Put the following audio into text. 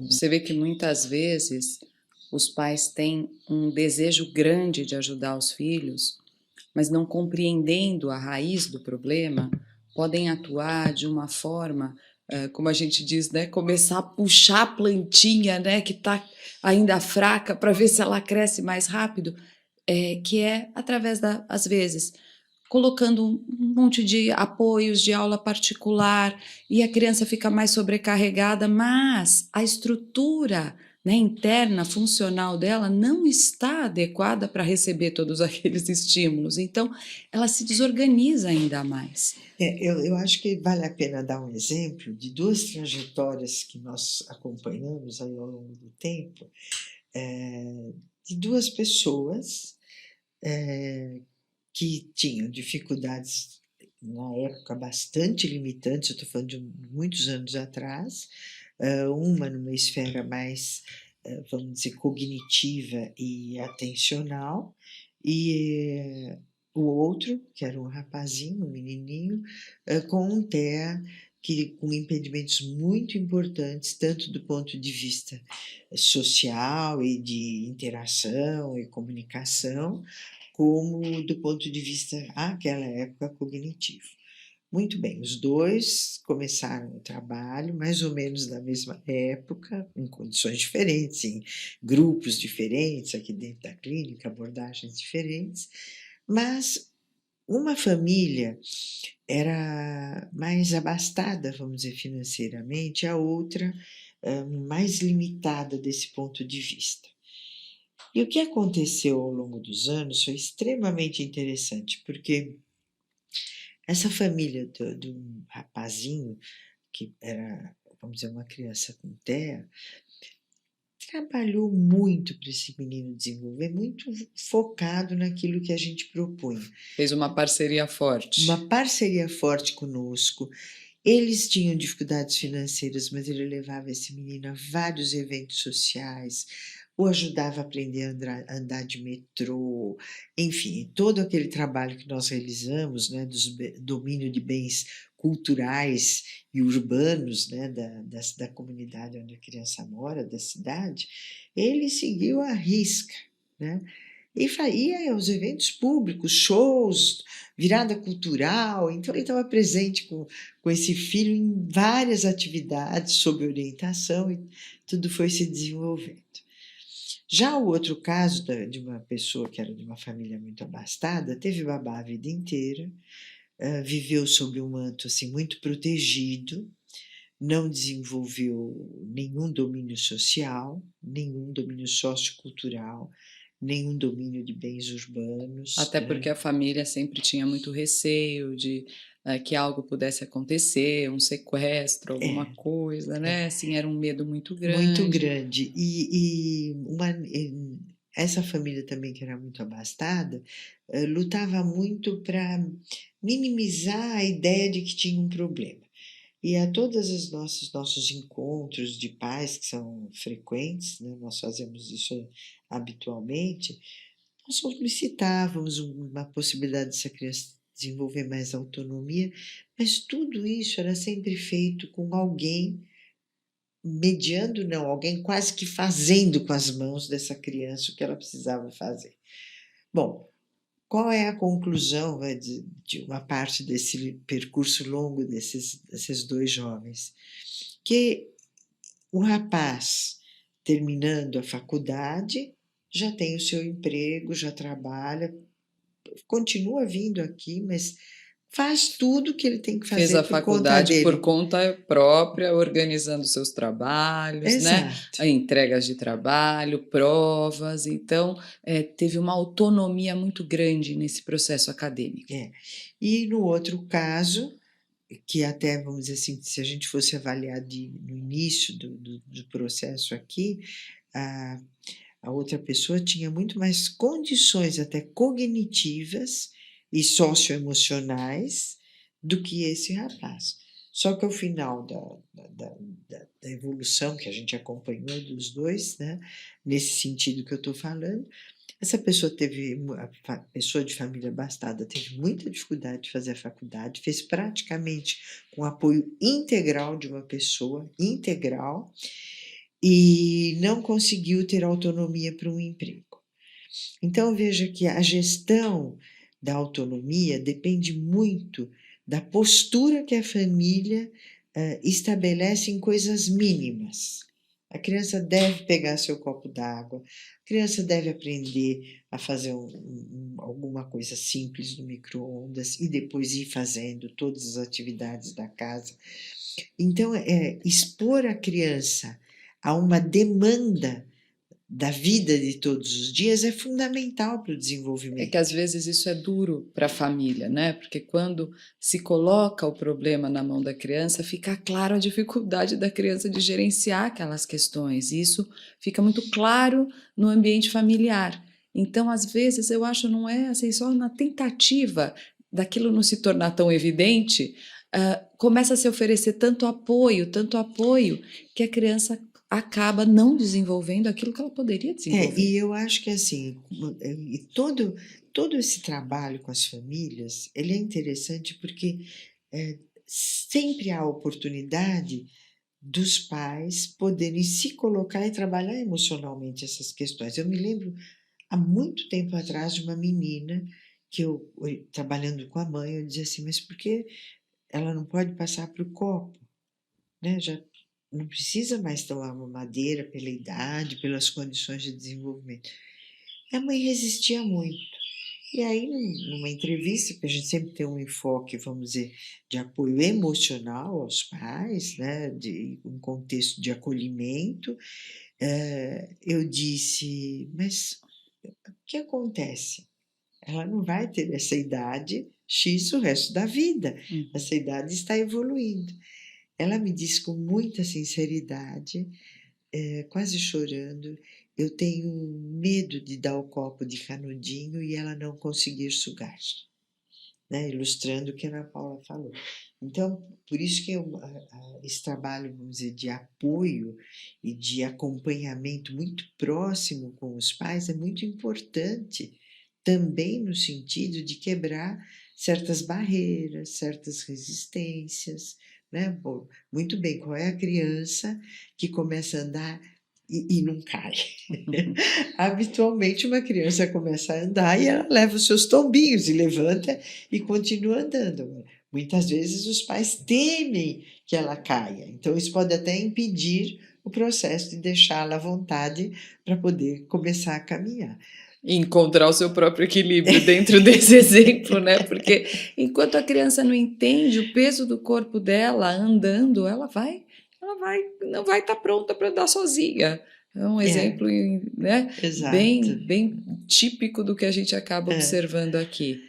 Você vê que muitas vezes os pais têm um desejo grande de ajudar os filhos, mas não compreendendo a raiz do problema, podem atuar de uma forma, como a gente diz, né, começar a puxar a plantinha, né, que está ainda fraca para ver se ela cresce mais rápido, que é através da, às vezes, colocando um monte de apoios de aula particular e a criança fica mais sobrecarregada, mas a estrutura, né, interna, funcional dela não está adequada para receber todos aqueles estímulos. Então, ela se desorganiza ainda mais. Eu acho que vale a pena dar um exemplo de duas trajetórias que nós acompanhamos aí ao longo do tempo, de duas pessoas que tinham dificuldades na época bastante limitantes, eu estou falando de muitos anos atrás, uma numa esfera mais, vamos dizer, cognitiva e atencional, e o outro, que era um rapazinho, um menininho, com um TEA com impedimentos muito importantes, tanto do ponto de vista social e de interação e comunicação, como do ponto de vista, àquela época, cognitivo. Muito bem, os dois começaram o trabalho mais ou menos na mesma época, em condições diferentes, em grupos diferentes, aqui dentro da clínica, abordagens diferentes, mas uma família era mais abastada, vamos dizer, financeiramente, a outra mais limitada desse ponto de vista. E o que aconteceu ao longo dos anos foi extremamente interessante, porque essa família do rapazinho, que era, vamos dizer, uma criança com TEA, trabalhou muito para esse menino desenvolver, muito focado naquilo que a gente propunha. Fez uma parceria forte. Uma parceria forte conosco. Eles tinham dificuldades financeiras, mas ele levava esse menino a vários eventos sociais, o ajudava a aprender a andar de metrô, enfim, todo aquele trabalho que nós realizamos, né, domínio de bens culturais e urbanos, né, da comunidade onde a criança mora, da cidade, ele seguiu à risca, né? E ia aos eventos públicos, shows, virada cultural, então ele estava presente com esse filho em várias atividades sob orientação e tudo foi se desenvolvendo. Já o outro caso de uma pessoa que era de uma família muito abastada, teve babá a vida inteira, viveu sob um manto assim, muito protegido, não desenvolveu nenhum domínio social, nenhum domínio sociocultural, nenhum domínio de bens urbanos, Até né? porque a família sempre tinha muito receio de que algo pudesse acontecer, um sequestro, alguma É, coisa, né? Assim, era um medo muito muito grande. grande. Essa família também, que era muito abastada, lutava muito para minimizar a ideia de que tinha um problema. E a todos os nossos encontros de pais, que são frequentes, né, nós fazemos isso habitualmente, nós solicitávamos uma possibilidade dessa criança desenvolver mais autonomia, mas tudo isso era sempre feito com alguém mediando, não, alguém quase que fazendo com as mãos dessa criança o que ela precisava fazer. Bom, qual é a conclusão de uma parte desse percurso longo desses dois jovens? Que o rapaz, terminando a faculdade, já tem o seu emprego, já trabalha, continua vindo aqui, mas faz tudo que ele tem que Fez a fazer por conta faculdade por dele. conta própria, organizando seus trabalhos, né? Exato. Entregas de trabalho, provas. Então, teve uma autonomia muito grande nesse processo acadêmico. É. E no outro caso, que até, vamos dizer assim, se a gente fosse avaliar no início do processo aqui, a, a outra pessoa tinha muito mais condições até cognitivas e socioemocionais do que esse rapaz. Só que ao final da evolução que a gente acompanhou dos dois, né, nesse sentido que eu estou falando, essa pessoa a pessoa de família abastada teve muita dificuldade de fazer a faculdade, fez praticamente com apoio integral de uma pessoa, integral, e não conseguiu ter autonomia para um emprego. Então, veja que a gestão da autonomia depende muito da postura que a família estabelece em coisas mínimas. A criança deve pegar seu copo d'água, a criança deve aprender a fazer alguma coisa simples no micro-ondas e depois ir fazendo todas as atividades da casa. Então, expor a criança a uma demanda da vida de todos os dias é fundamental para o É desenvolvimento. que às vezes isso é duro para a família, né? Porque quando se coloca o problema na mão da criança, fica claro a dificuldade da criança de gerenciar aquelas questões. E isso fica muito claro no ambiente familiar. Então, às vezes, eu acho não é assim, só na tentativa daquilo não se tornar tão evidente, começa a se oferecer tanto apoio, que a criança acaba não desenvolvendo aquilo que ela poderia desenvolver. E eu acho que assim, e todo esse trabalho com as famílias, ele é interessante porque sempre há oportunidade dos pais poderem se colocar e trabalhar emocionalmente essas questões. Eu me lembro há muito tempo atrás de uma menina que eu, trabalhando com a mãe, eu dizia assim, mas por que ela não pode passar para o copo, né? Já não precisa mais tomar mamadeira pela idade, pelas condições de desenvolvimento. E a mãe resistia muito. E aí, numa entrevista, que a gente sempre tem um enfoque, vamos dizer, de apoio emocional aos pais, né, de um contexto de acolhimento, eu disse, mas o que acontece? Ela não vai ter essa idade X o resto da vida. Essa idade está evoluindo. Ela me disse com muita sinceridade, quase chorando, eu tenho medo de dar o copo de canudinho e ela não conseguir sugar, né? Ilustrando o que a Ana Paula falou. Então, por isso que esse trabalho, vamos dizer, de apoio e de acompanhamento muito próximo com os pais é muito importante, também no sentido de quebrar certas barreiras, certas resistências, né? Bom, muito bem, qual é a criança que começa a andar e não cai? Habitualmente, uma criança começa a andar e ela leva os seus tombinhos e levanta e continua andando. Muitas vezes os pais temem que ela caia, então isso pode até impedir o processo de deixá-la à vontade para poder começar a caminhar. E encontrar o seu próprio equilíbrio dentro desse exemplo, né? Porque enquanto a criança não entende o peso do corpo dela andando, ela não vai estar pronta para andar sozinha. É um exemplo, né, Exato. bem típico do que a gente acaba observando aqui.